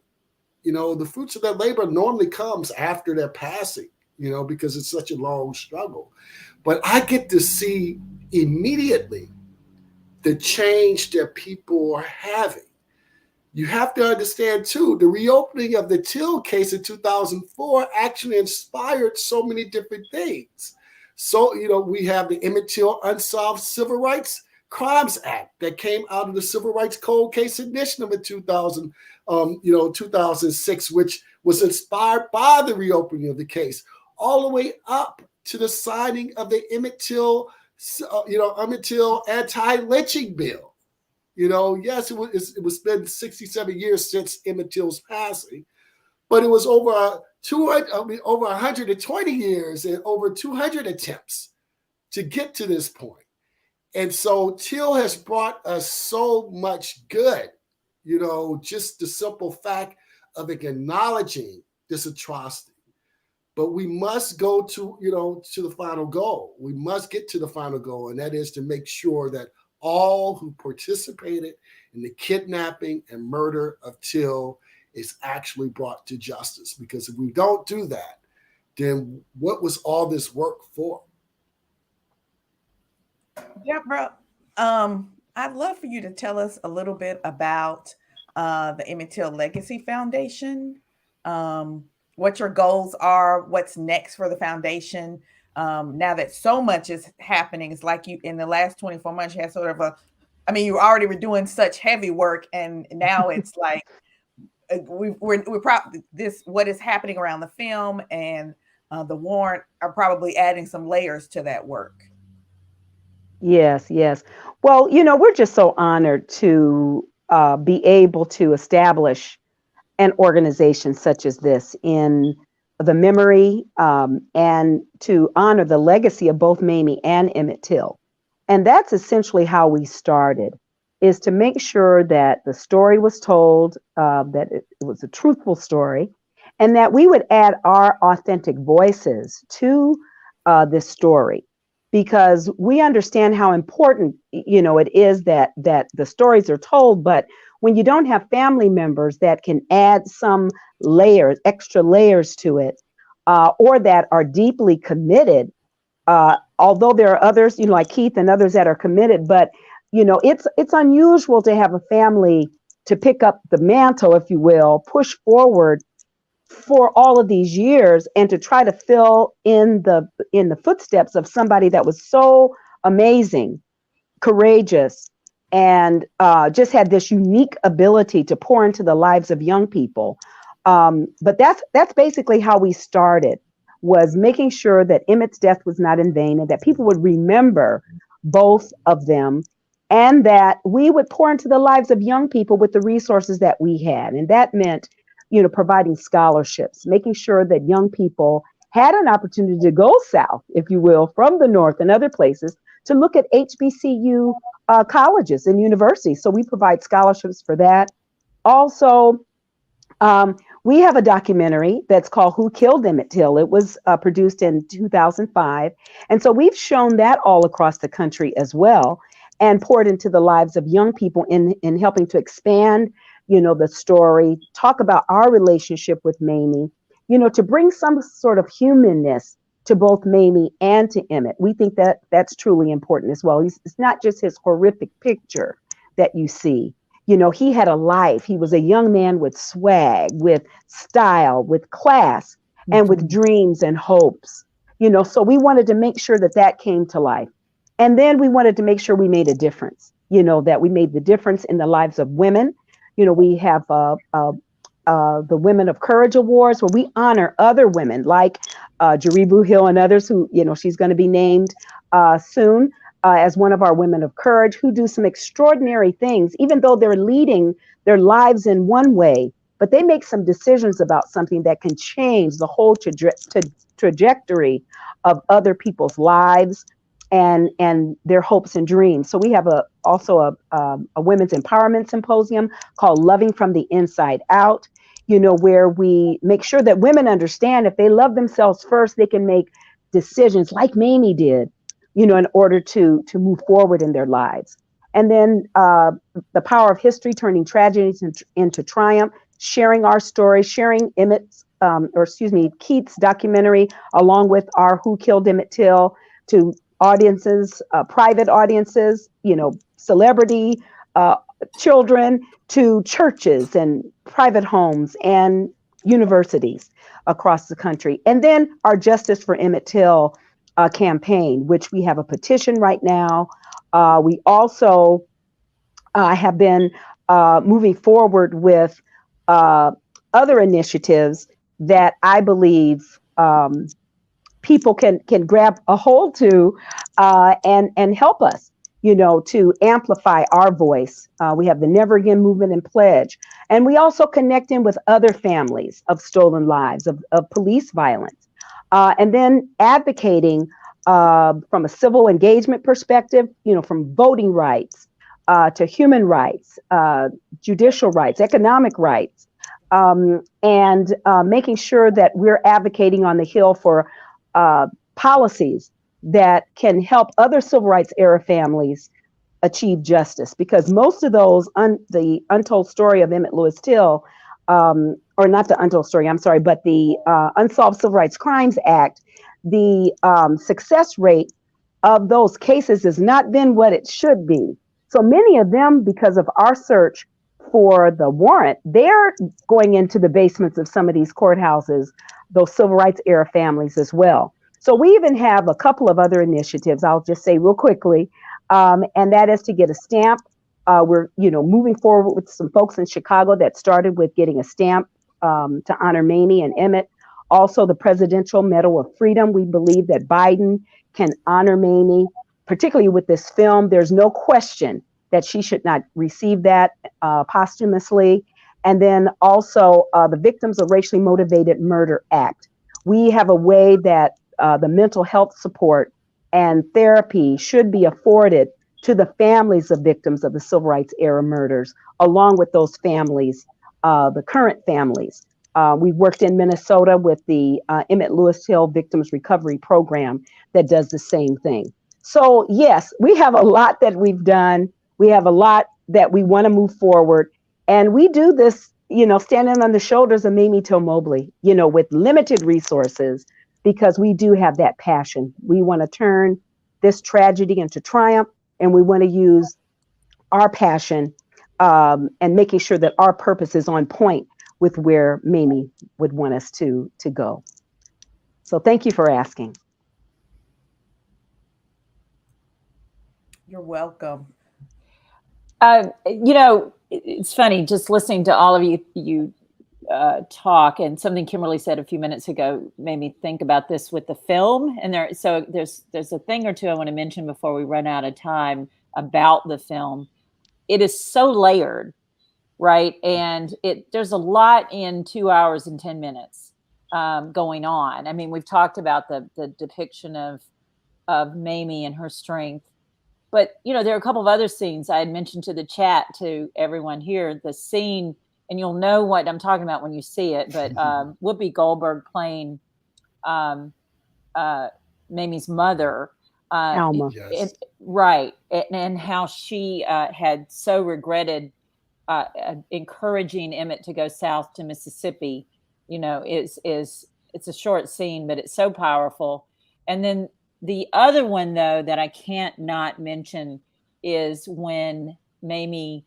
The fruits of their labor normally comes after their passing, because it's such a long struggle. But I get to see immediately the change that people are having. You have to understand, too, the reopening of the Till case in 2004 actually inspired so many different things. So, we have the Emmett Till Unsolved Civil Rights Crimes Act that came out of the Civil Rights Cold Case Initiative in 2006, which was inspired by the reopening of the case, all the way up to the signing of the Emmett Till anti-lynching bill. Yes, it was been 67 years since Emmett Till's passing, but it was over 120 years and over 200 attempts to get to this point. And so Till has brought us so much good, just the simple fact of acknowledging this atrocity. But we must go to the final goal. We must get to the final goal, and that is to make sure that all who participated in the kidnapping and murder of Till is actually brought to justice. Because if we don't do that, then what was all this work for? Deborah, I'd love for you to tell us a little bit about the Emmett Till Legacy Foundation, what your goals are, what's next for the foundation. Now that so much is happening, it's like you in the last 24 months, you had sort of you already were doing such heavy work, and now it's like we're probably what is happening around the film and the warrant are probably adding some layers to that work. Yes, yes. Well, we're just so honored to be able to establish an organization such as this in the memory and to honor the legacy of both Mamie and Emmett Till. And that's essentially how we started, is to make sure that the story was told, that it was a truthful story, and that we would add our authentic voices to this story. Because we understand how important, it is that the stories are told, but when you don't have family members that can add some layers, extra layers to it, or that are deeply committed, although there are others, like Keith and others that are committed, but it's unusual to have a family to pick up the mantle, if you will, push forward for all of these years and to try to fill in the footsteps of somebody that was so amazing, courageous, and just had this unique ability to pour into the lives of young people. But that's basically how we started, was making sure that Emmett's death was not in vain and that people would remember both of them, and that we would pour into the lives of young people with the resources that we had. And that meant providing scholarships, making sure that young people had an opportunity to go south, if you will, from the north and other places to look at HBCU colleges and universities. So we provide scholarships for that. Also, we have a documentary that's called Who Killed Emmett Till? It was produced in 2005. And so we've shown that all across the country as well, and poured into the lives of young people in helping to expand the story, talk about our relationship with Mamie, to bring some sort of humanness to both Mamie and to Emmett. We think that that's truly important as well. It's not just his horrific picture that you see. He had a life. He was a young man with swag, with style, with class, and with dreams and hopes. So we wanted to make sure that came to life. And then we wanted to make sure we made a difference, that we made the difference in the lives of women. We have the Women of Courage Awards, where we honor other women like Jaribu Hill and others who, she's going to be named soon as one of our Women of Courage, who do some extraordinary things, even though they're leading their lives in one way, but they make some decisions about something that can change the whole trajectory of other people's lives and their hopes and dreams. So we have also a women's empowerment symposium called Loving from the Inside Out, where we make sure that women understand if they love themselves first, they can make decisions like Mamie did, in order to move forward in their lives. And then The Power of History, Turning Tragedies into Triumph, sharing our story, sharing Keith's documentary, along with our Who Killed Emmett Till, to audiences, private audiences, celebrity, children, to churches and private homes and universities across the country. And then our Justice for Emmett Till campaign, which we have a petition right now. We also have been moving forward with other initiatives that I believe people can grab a hold to and help us, to amplify our voice. We have the Never Again movement and pledge, and we also connect in with other families of stolen lives, of police violence, and then advocating from a civil engagement perspective, from voting rights to human rights, judicial rights, economic rights, and making sure that we're advocating on the Hill for policies that can help other civil rights era families achieve justice. Because most of those, the untold story of Emmett Lewis Till, or not the untold story, I'm sorry, but the Unsolved Civil Rights Crimes Act, the success rate of those cases has not been what it should be. So many of them, because of our search for the warrant, they're going into the basements of some of these courthouses, those civil rights era families as well. So we even have a couple of other initiatives, I'll just say real quickly, and that is to get a stamp. We're moving forward with some folks in Chicago that started with getting a stamp to honor Mamie and Emmett. Also, the Presidential Medal of Freedom. We believe that Biden can honor Mamie, particularly with this film. There's no question that she should not receive that posthumously. And then also the Victims of Racially Motivated Murder Act. We have a way that the mental health support and therapy should be afforded to the families of victims of the civil rights era murders, along with those families, the current families. We worked in Minnesota with the Emmett Lewis Till Victims Recovery Program that does the same thing. So yes, we have a lot that we've done. We have a lot that we want to move forward. And we do this, standing on the shoulders of Mamie Till Mobley, with limited resources, because we do have that passion. We want to turn this tragedy into triumph, and we want to use our passion and making sure that our purpose is on point with where Mamie would want us to go. So thank you for asking. You're welcome. It's funny just listening to all of you talk, and something Kimberly said a few minutes ago made me think about this with the film. And there's a thing or two I want to mention before we run out of time about the film. It is so layered, right? And there's a lot in 2 hours and 10 minutes going on. I mean, we've talked about the depiction of Mamie and her strength. But, there are a couple of other scenes I had mentioned to the chat to everyone here. The scene, and you'll know what I'm talking about when you see it, but Whoopi Goldberg playing Mamie's mother. Alma. Yes. Right. And how she had so regretted encouraging Emmett to go south to Mississippi, it's a short scene, but it's so powerful. And then the other one, though, that I can't not mention is when Mamie,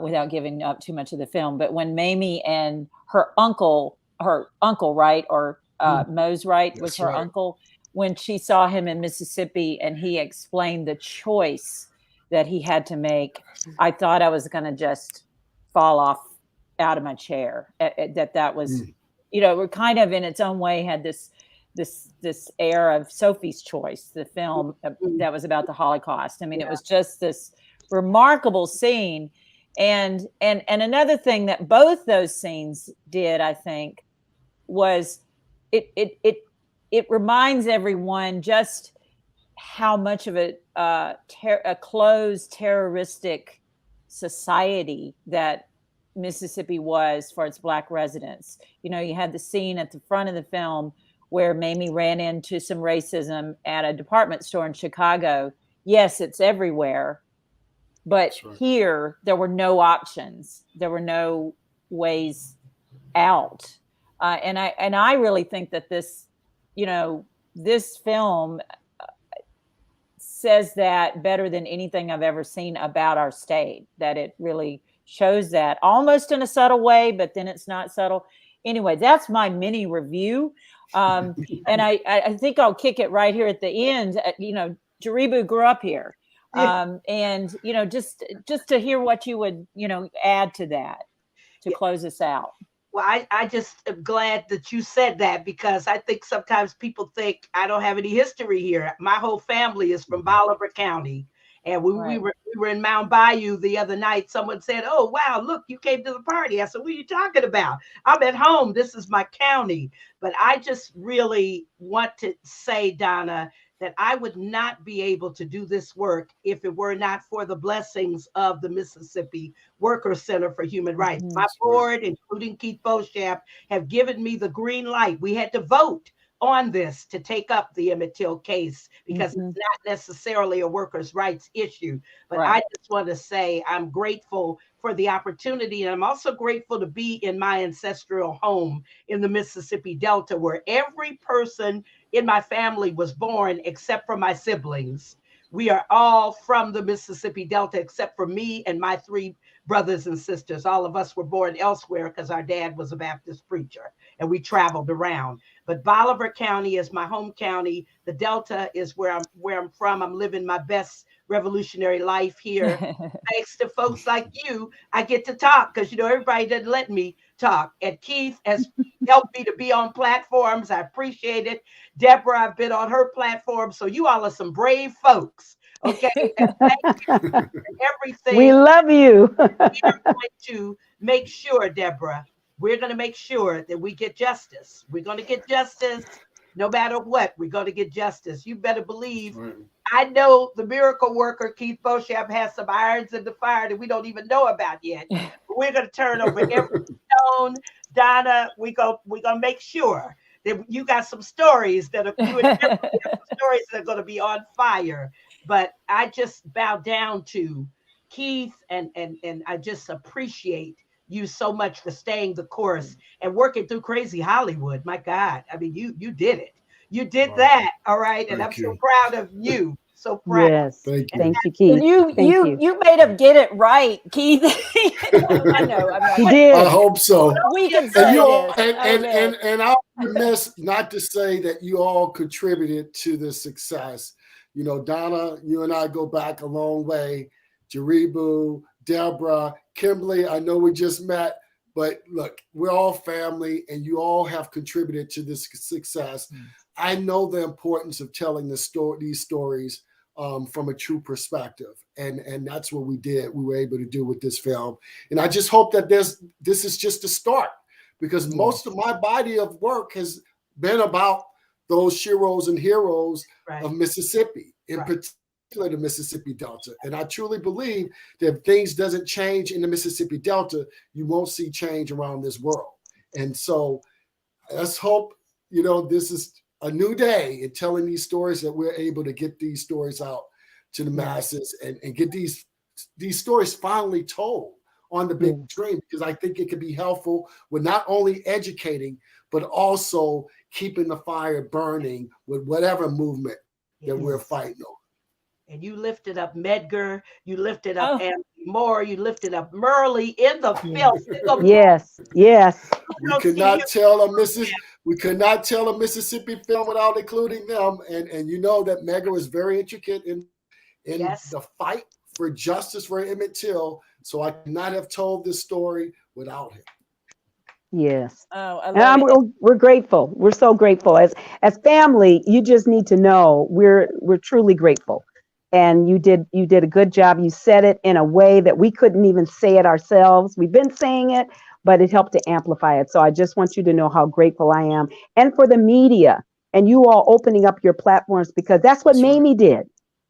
without giving up too much of the film, but when Mamie and her uncle, right, or Mose Wright was her uncle, when she saw him in Mississippi and he explained the choice that he had to make, I thought I was going to just fall off out of my chair. That was, we're kind of in its own way had this air of Sophie's Choice, the film that was about the Holocaust. I mean, It was just this remarkable scene. And another thing that both those scenes did, I think, was it reminds everyone just how much of a closed terroristic society that Mississippi was for its Black residents. You had the scene at the front of the film where Mamie ran into some racism at a department store in Chicago. Yes, it's everywhere. But Sure. here, there were no options. There were no ways out. And I really think that this, this film says that better than anything I've ever seen about our state, that it really shows that almost in a subtle way, but then it's not subtle. Anyway, that's my mini review. And I think I'll kick it right here at the end. Jaribu grew up here. And, just to hear what you would, add to that to close us out. Well, I just am glad that you said that, because I think sometimes people think I don't have any history here. My whole family is from Bolivar County. And when we were in Mount Bayou the other night, someone said, "Oh, wow, look, you came to the party." I said, "What are you talking about? I'm at home. This is my county." But I just really want to say, Donna, that I would not be able to do this work if it were not for the blessings of the Mississippi Worker Center for Human Rights. My board, including Keith Beauchamp, have given me the green light. We had to vote on this to take up the Emmett Till case, because it's not necessarily a workers' rights issue. But I just want to say I'm grateful for the opportunity. And I'm also grateful to be in my ancestral home in the Mississippi Delta, where every person in my family was born except for my siblings. We are all from the Mississippi Delta, except for me and my 3 brothers and sisters. All of us were born elsewhere because our dad was a Baptist preacher and we traveled around. But Bolivar County is my home county. The Delta is where I'm from. I'm living my best revolutionary life here. Thanks to folks like you, I get to talk, because everybody doesn't let me talk. And Keith has helped me to be on platforms. I appreciate it. Deborah, I've been on her platform. So you all are some brave folks. Okay. And thank you for everything. We love you. We're going to make sure, Deborah, we're going to make sure that we get justice. We're going to get justice no matter what. We're going to get justice. You better believe. I know the miracle worker, Keith Beauchamp, has some irons in the fire that we don't even know about yet. But we're going to turn over every stone. Donna, we're going to make sure that you got some stories that are, stories that are going to be on fire. But I just bow down to Keith, and I just appreciate you so much for staying the course and working through crazy Hollywood. My God, I mean, you did it. You did that, all right. And I'm so proud of you. So proud. Yes, thank you, Keith. You made him get it right, Keith. I know. He did. I hope so. We can say and I'll miss not to say that you all contributed to the success. Donna, you and I go back a long way. Jaribu, Deborah, Kimberly, I know we just met, but look, we're all family, and you all have contributed to this success. I know the importance of telling these stories from a true perspective, and that's what we did. We were able to do with this film, and I just hope that this is just a start, because most of my body of work has been about those sheroes and heroes of Mississippi, in particular the Mississippi Delta. And I truly believe that if things doesn't change in the Mississippi Delta, you won't see change around this world. And so let's hope, this is a new day in telling these stories, that we're able to get these stories out to the masses and get these stories finally told on the big screen, because I think it could be helpful with not only educating, but also keeping the fire burning with whatever movement that we're fighting over. And you lifted up Medgar, you lifted up Anthony Moore, you lifted up Murley in the film. Yes. We could not tell a Mississippi film without including them. And you know that Medgar was very intricate in the fight for justice for Emmett Till. So I could not have told this story without him. Yes. Oh, I love it. We're grateful. We're so grateful. As family, you just need to know we're truly grateful. And you did a good job. You said it in a way that we couldn't even say it ourselves. We've been saying it, but it helped to amplify it. So I just want you to know how grateful I am. And for the media and you all opening up your platforms, because that's what Mamie did.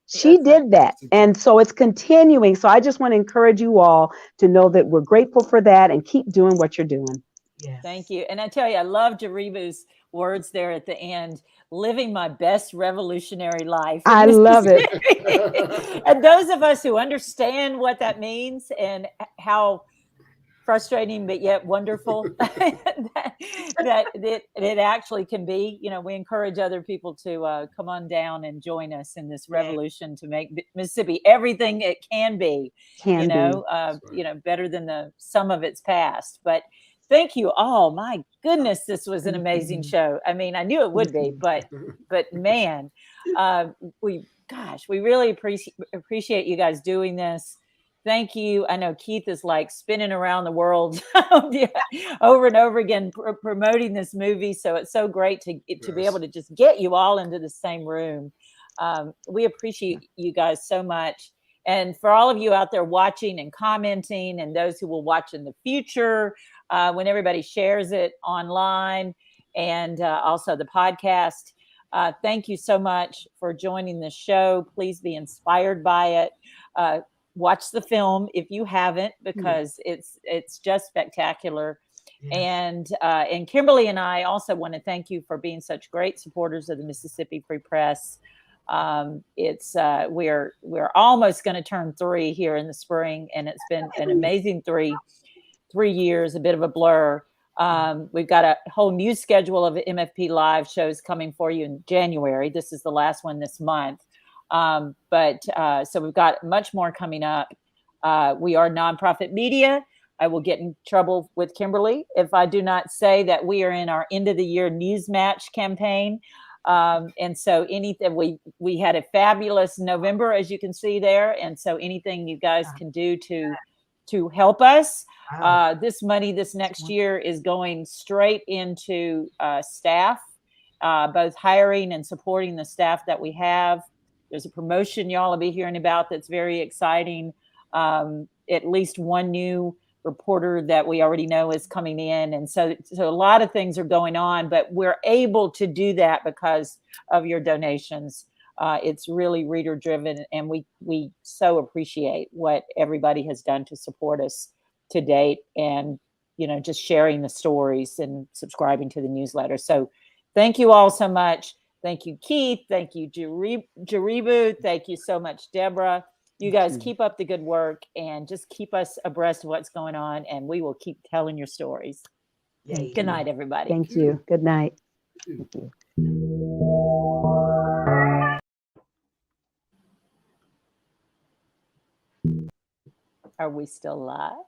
She did that. And so it's continuing. So I just want to encourage you all to know that we're grateful for that, and keep doing what you're doing. Yes. Thank you. And I tell you, I love Jaribu's words there at the end, living my best revolutionary life. I love it. And those of us who understand what that means and how frustrating but yet wonderful that it actually can be, we encourage other people to come on down and join us in this revolution to make Mississippi everything it can be, better than the sum of its past. But thank you all. My goodness, this was an amazing show. I mean, I knew it would be, but man, we really appreciate you guys doing this. Thank you. I know Keith is like spinning around the world over and over again promoting this movie. So it's so great to be able to just get you all into the same room. We appreciate you guys so much. And for all of you out there watching and commenting, and those who will watch in the future, when everybody shares it online and also the podcast, thank you so much for joining the show. Please be inspired by it. Watch the film if you haven't, because it's just spectacular. Yes. And Kimberly and I also want to thank you for being such great supporters of the Mississippi Free Press. We're almost going to turn 3 here in the spring, and it's been an amazing 3 years, a bit of a blur. We've got a whole new schedule of MFP live shows coming for you in January. This is the last one this month. So we've got much more coming up. We are nonprofit media. I will get in trouble with Kimberly if I do not say that we are in our end of the year news match campaign. And so anything, we had a fabulous November, as you can see there. And so anything you guys can do to help us, this money this next year is going straight into staff, both hiring and supporting the staff that we have. There's a promotion y'all will be hearing about that's very exciting. At least one new reporter that we already know is coming in. And so a lot of things are going on, but we're able to do that because of your donations. It's really reader driven, and we so appreciate what everybody has done to support us to date, and, just sharing the stories and subscribing to the newsletter. So thank you all so much. Thank you, Keith. Thank you, Jaribu. Thank you so much, Deborah. You guys keep up the good work and just keep us abreast of what's going on, and we will keep telling your stories. Good night, everybody. Thank you. Good night. Thank you. Are we still live?